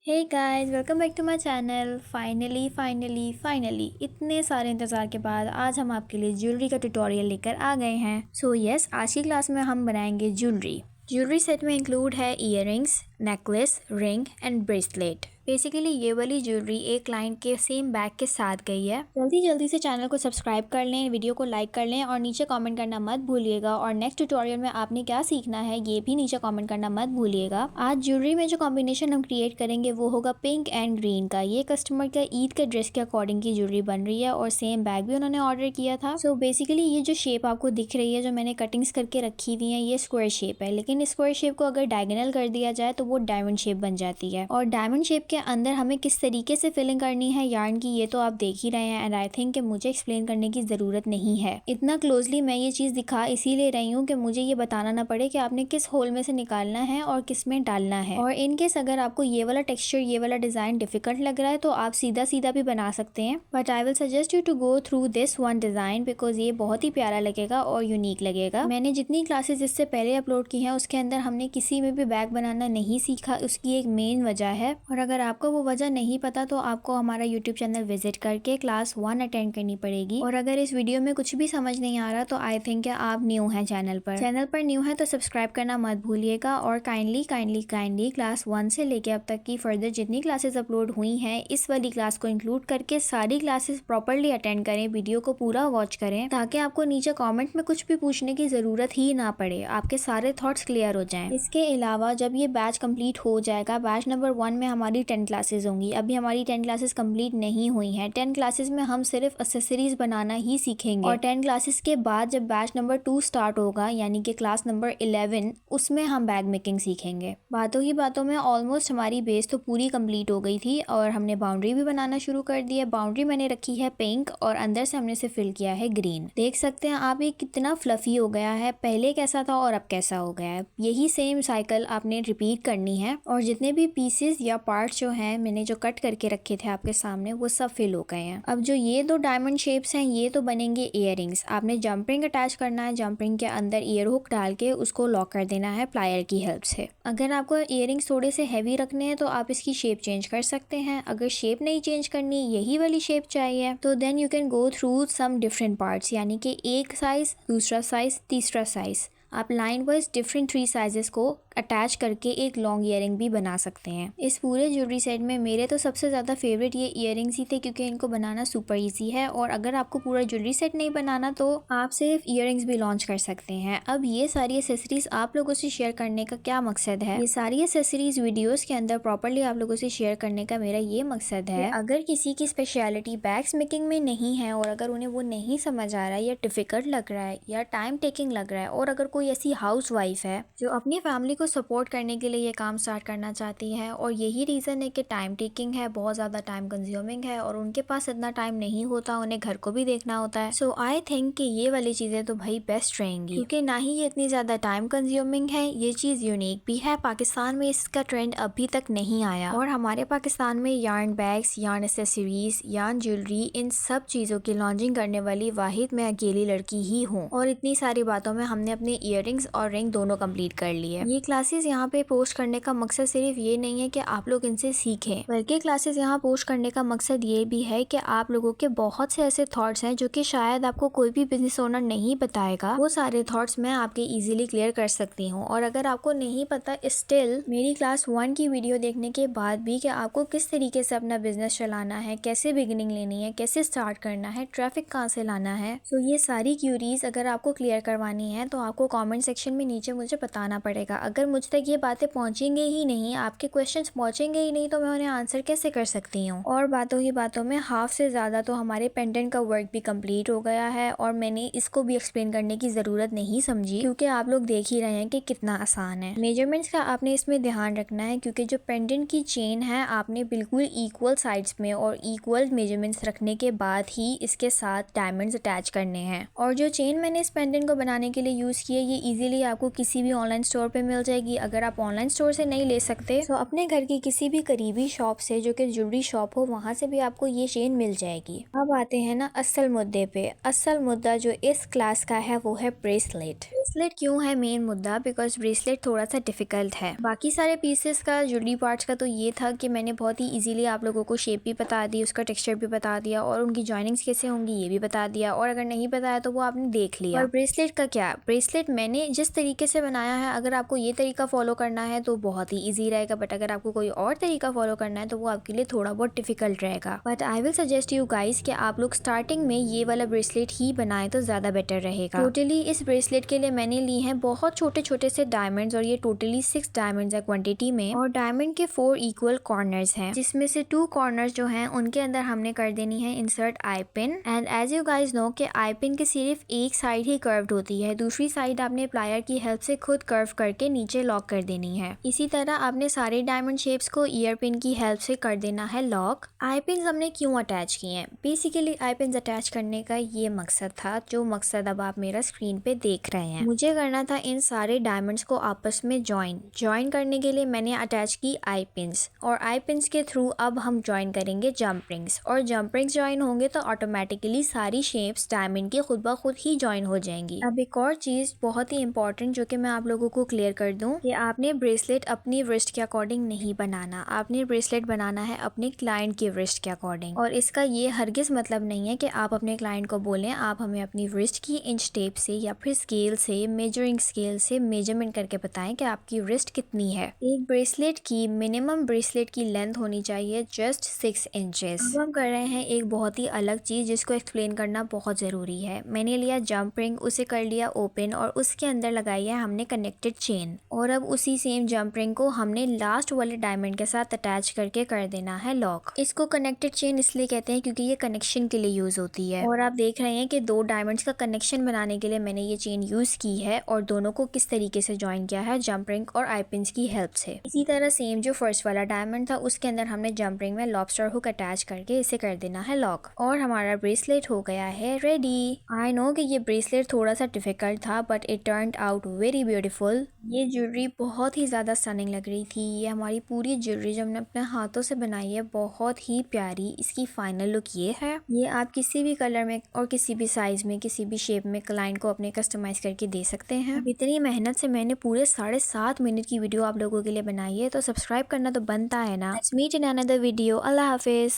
Hey guys, welcome back to my channel. Finally इतने सारे इंतज़ार के बाद आज हम आपके लिए ज्वेलरी का ट्यूटोरियल लेकर आ गए हैं। सो यस, आज की क्लास में हम बनाएंगे ज्वेलरी सेट में इंक्लूड है earrings, necklace, ring and bracelet. Basically ये वाली ज्वेलरी एक क्लाइंट के सेम बैग के साथ गई है। जल्दी से चैनल को सब्सक्राइब कर लें, वीडियो को लाइक कर लें और नीचे कमेंट करना मत भूलिएगा। और नेक्स्ट ट्यूटोरियल में आपने क्या सीखना है ये भी नीचे कमेंट करना मत भूलिएगा। आज ज्वेलरी में जो कॉम्बिनेशन हम क्रिएट करेंगे वो होगा पिंक एंड ग्रीन का। ये कस्टमर का ईद के ड्रेस के अकॉर्डिंग की ज्वेलरी बन रही है और सेम बैग भी उन्होंने ऑर्डर किया था। सो बेसिकली ये जो शेप आपको दिख रही है, जो मैंने कटिंग्स करके रखी हुई है, ये स्क्वायर शेप है। लेकिन स्क्वायर शेप को अगर डायगोनल कर दिया जाए तो वो डायमंड शेप बन जाती है। और डायमंड शेप के अंदर हमें किस तरीके से फिलिंग करनी है यार्न की, ये तो आप देख ही रहे हैं। एंड आई थिंक कि मुझे एक्सप्लेन करने की ज़रूरत नहीं है। इतना क्लोजली मैं ये चीज़ दिखा इसीलिए रही हूँ कि मुझे ये बताना ना पड़े कि आपने किस होल में से निकालना है और किस में डालना है। और इन केस अगर आपको ये वाला टेक्सचर, ये वाला डिज़ाइन डिफिकल्ट लग रहा है तो आप सीधा भी बना सकते हैं। But I will suggest you to go through this one design because ये बहुत ही प्यारा लगेगा और यूनिक लगेगा। मैंने जितनी क्लासेस इससे पहले अपलोड की हैं उसके अंदर हमने किसी में भी बैग बनाना नहीं सीखा। उसकी एक मेन वजह है, और अगर आपको वो वजह नहीं पता तो आपको हमारा यूट्यूब चैनल विजिट करके क्लास 1 अटेंड करनी पड़ेगी। और अगर इस वीडियो में कुछ भी समझ नहीं आ रहा तो आई थिंक आप न्यू हैं चैनल पर न्यू है तो सब्सक्राइब करना मत भूलिएगा। और काइंडली क्लास 1 से लेके अब तक की फर्दर जितनी क्लासेस अपलोड हुई हैं इस वाली क्लास को इंक्लूड करके सारी क्लासेस प्रॉपरली अटेंड करें, वीडियो को पूरा वॉच करें ताकि आपको नीचे कॉमेंट में कुछ भी पूछने की जरूरत ही ना पड़े, आपके सारे थॉट्स क्लियर हो जाएं। इसके अलावा जब ये बैच कंप्लीट हो जाएगा, बैच नंबर 1 में हमारी 10 क्लासेस होंगी। अभी हमारी 10 क्लासेस कंप्लीट नहीं हुई हैं। 10 क्लासेस में हम सिर्फ एक्सेसरीज बनाना ही सीखेंगे। और 10 क्लासेस के बाद जब बैच नंबर 2 स्टार्ट होगा यानी कि क्लास नंबर 11, उसमें हम बैग मेकिंग सीखेंगे। बातों ही बातों में ऑलमोस्ट हमारी बेस तो पूरी कंप्लीट हो गई थी और हमने बाउंड्री भी बनाना शुरू कर दी है। बाउंड्री मैंने रखी है पिंक और अंदर से हमने इसे फिल किया है ग्रीन। देख सकते हैं आप ये कितना फ्लफी हो गया है, पहले कैसा था और अब कैसा हो गया है। यही सेम साइकिल आपने रिपीट करनी है। और जितने भी पीसेस या पार्ट्स जो हैं मैंने जो कट करके रखे थे आपके सामने वो सब फिल हो गए हैं। अब जो ये दो डायमंड शेप्स हैं ये तो बनेंगे इयररिंग्स। आपने जंप रिंग अटैच करना है, जंप रिंग के अंदर ईयर हुक डाल के उसको लॉक कर देना है प्लायर की हेल्प से। अगर आपको इयररिंग्स थोड़े से हैवी रखने हैं तो आप इसकी शेप चेंज कर सकते हैं। अगर शेप नहीं चेंज करनी, यही वाली शेप चाहिए, तो then you can go through some different parts, यानी कि एक साइज, दूसरा साइज, तीसरा साइज। आप लाइन वाइज डिफरेंट 3 साइजेस को अटैच करके एक लॉन्ग ईयरिंग भी बना सकते हैं। इस पूरे ज्वेलरी सेट में मेरे तो सबसे ज़्यादा फेवरेट ये ईयरिंग्स ही थे क्योंकि इनको बनाना सुपर इजी है। और अगर आपको पूरा ज्वेलरी सेट नहीं बनाना तो आप सिर्फ ईयरिंग्स भी लॉन्च कर सकते हैं। अब ये सारी एसेसरीज आप लोगों से शेयर करने का क्या मकसद है, ये सारी एसेसरीज वीडियोस के अंदर प्रॉपरली आप लोगों से शेयर करने का मेरा ये मकसद है। अगर किसी की स्पेशलिटी बैग्स मेकिंग में नहीं है और अगर उन्हें वो नहीं समझ आ रहा है या डिफिकल्ट लग रहा है या टाइम टेकिंग लग रहा है, और अगर कोई ऐसी हाउस वाइफ है जो अपनी फैमिली को सपोर्ट करने के लिए ये काम स्टार्ट करना चाहती है और यही रीज़न है कि टाइम टेकिंग है, बहुत ज़्यादा टाइम कंज्यूमिंग है और उनके पास इतना टाइम नहीं होता, उन्हें घर को भी देखना होता है। सो आई थिंक कि ये वाली चीज़ें तो भाई बेस्ट रहेंगी क्योंकि ना ही ये इतनी ज़्यादा टाइम कंज्यूमिंग है, ये चीज़ यूनिक भी है। पाकिस्तान में इसका ट्रेंड अभी तक नहीं आया और हमारे पाकिस्तान में yarn bags, yarn accessories, yarn jewellery, इन सब चीज़ों की लॉन्चिंग करने वाली वाहिद मैं अकेली लड़की ही हूँ। और इतनी सारी बातों में हमने अपने ईयरिंग्स और रिंग दोनों कंप्लीट कर लिए। ये क्लासेस यहाँ पे पोस्ट करने का मकसद सिर्फ ये नहीं है कि आप लोग इनसे सीखें, बल्कि क्लासेस यहाँ पोस्ट करने का मकसद ये भी है कि आप लोगों के बहुत से ऐसे थॉट्स हैं जो कि शायद आपको कोई भी बिजनेस ओनर नहीं बताएगा, वो सारे थॉट्स मैं आपके इजीली क्लियर कर सकती हूँ। और अगर आपको नहीं पता स्टिल मेरी क्लास 1 की वीडियो देखने के बाद भी कि आपको किस तरीके से अपना बिजनेस चलाना है, कैसे बिगिनिंग लेनी है, कैसे स्टार्ट करना है, ट्रैफिक कहाँ से लाना है, तो ये सारी क्यूरीज अगर आपको क्लियर करवानी है तो आपको कॉमेंट सेक्शन में नीचे मुझे बताना पड़ेगा। अगर मुझ तक ये बातें पहुंचेंगे ही नहीं, आपके क्वेश्चंस पहुंचेंगे ही नहीं, तो मैं उन्हें आंसर कैसे कर सकती हूँ। और बातों ही बातों में हाफ से ज़्यादा तो हमारे पेंडेंट का वर्क भी कंप्लीट हो गया है और मैंने इसको भी एक्सप्लेन करने की ज़रूरत नहीं समझी क्योंकि आप लोग देख ही रहे हैं कि कितना आसान है। मेजरमेंट्स का आपने इसमें ध्यान रखना है क्योंकि जो पेंडेंट की चेन है आपने बिल्कुल इक्वल साइड्स में और इक्वल मेजरमेंट्स रखने के बाद ही इसके साथ डायमंड्स अटैच करने हैं। और जो चेन मैंने इस पेंडेंट को बनाने के लिए यूज़ की है ये इजीली आपको किसी भी ऑनलाइन स्टोर पे मिल जाएगी। अगर आप ऑनलाइन स्टोर से नहीं ले सकते तो अपने घर की किसी भी करीबी शॉप से जो कि ज्वेलरी शॉप हो वहाँ से भी आपको ये चेन मिल जाएगी। अब आते हैं ना असल मुद्दे पे। असल मुद्दा जो इस क्लास का है वो है ब्रेसलेट। ब्रेसलेट क्यों है मेन मुद्दा? बिकॉज ब्रेसलेट थोड़ा सा डिफिकल्ट है। बाकी सारे पीसेस का ज्वेलरी पार्ट्स का तो ये था कि मैंने बहुत ही इजीली आप लोगों को शेप भी बता दी, उसका टेक्सचर भी बता दिया और उनकी जॉइनिंग्स कैसे होंगी ये भी बता दिया, और अगर नहीं बताया तो वो आपने देख लिया। और ब्रेसलेट का क्या? ब्रेसलेट मैंने जिस तरीके से बनाया है, अगर आपको ये तरीका फॉलो करना है तो बहुत ही ईजी रहेगा, बट अगर आपको कोई और तरीका फॉलो करना है तो वो आपके लिए थोड़ा बहुत डिफिकल्ट रहेगा। But I will suggest you guys कि आप लोग स्टार्टिंग में ये वाला ब्रेसलेट ही बनाए तो ज्यादा बेटर रहेगा। टोटली इस ब्रेसलेट के लिए मैंने ली हैं बहुत छोटे छोटे से डायमंड्स, और ये टोटली 6 डायमंड्स है क्वांटिटी में, और डायमंड के 4 इक्वल कॉर्नर्स हैं, जिसमें से 2 कॉर्नर्स जो हैं उनके अंदर हमने कर देनी है insert eye pin. And as you guys know कि आई पिन की सिर्फ एक साइड ही कर्व्ड होती है, दूसरी साइड आपने प्लायर की हेल्प से खुद कर्व करके नीचे लॉक कर देनी है। इसी तरह आपने सारे डायमंड शेप्स को ईयर पिन की हेल्प से कर देना है लॉक। आई पिन हमने क्यों अटैच किए हैं? बेसिकली आई पिन अटैच करने का ये मकसद था, जो मकसद अब आप मेरा स्क्रीन पे देख रहे हैं। मुझे करना था इन सारे डायमंड्स को आपस में ज्वाइन करने के लिए मैंने अटैच की आई पिन्स, और आई पिन्स के थ्रू अब हम ज्वाइन करेंगे जंप रिंग्स, और जंप रिंग्स ज्वाइन होंगे तो ऑटोमेटिकली सारी शेप्स डायमंड की खुद ब खुद ही ज्वाइन हो जाएंगी। अब एक और चीज बहुत ही इंपॉर्टेंट जो कि मैं आप लोगों को क्लियर कर दूं कि आपने ब्रेसलेट अपनी रिस्ट के अकॉर्डिंग नहीं बनाना, आपने ब्रेसलेट बनाना है अपने क्लाइंट की रिस्ट के अकॉर्डिंग। और इसका ये हरगिज मतलब नहीं है कि आप अपने क्लाइंट को बोलें आप हमें अपनी रिस्ट की इंच टेप से या फिर स्केल से, मेजरिंग स्केल से मेजरमेंट करके बताएं कि आपकी रिस्ट कितनी है। एक ब्रेसलेट की मिनिमम ब्रेसलेट की लेंथ होनी चाहिए जस्ट 6 इंचेस। अब हम कर रहे हैं एक बहुत ही अलग चीज जिसको एक्सप्लेन करना बहुत जरूरी है। मैंने लिया जंप रिंग, उसे कर लिया ओपन, और उसके अंदर लगाई है हमने कनेक्टेड चेन, और अब उसी सेम जंप रिंग को हमने लास्ट वाले डायमंड के साथ अटैच करके कर देना है लॉक। इसको कनेक्टेड चेन इसलिए कहते हैं क्योंकि ये कनेक्शन के लिए यूज होती है, और आप देख रहे हैं कि 2 डायमंड्स का कनेक्शन बनाने के लिए मैंने ये चेन यूज की है, और दोनों को किस तरीके से ज्वाइन किया है जंप रिंग और आई पिन्स की हेल्प से। इसी तरह सेम जो फर्स्ट वाला डायमंड था उसके अंदर हमने जंप रिंग में लॉबस्टर हुक अटैच करके इसे कर देना है लॉक, और हमारा ब्रेसलेट हो गया है रेडी। आई नो कि ये ब्रेसलेट थोड़ा सा डिफिकल्ट था but it turned out very beautiful. ये ज्वेलरी बहुत ही ज्यादा स्टनिंग लग रही थी। ये हमारी पूरी ज्वेलरी जो हमने अपने हाथों से बनाई है बहुत ही प्यारी। इसकी फाइनल लुक ये है। ये आप किसी भी कलर में और किसी भी साइज में, किसी भी शेप में क्लाइंट को अपने कस्टमाइज करके दे सकते हैं। इतनी मेहनत से मैंने पूरे 7.5 मिनट की वीडियो आप लोगों के लिए बनाई है, तो सब्सक्राइब करना तो बनता है ना। Let's meet in another video. अल्लाह हाफिज।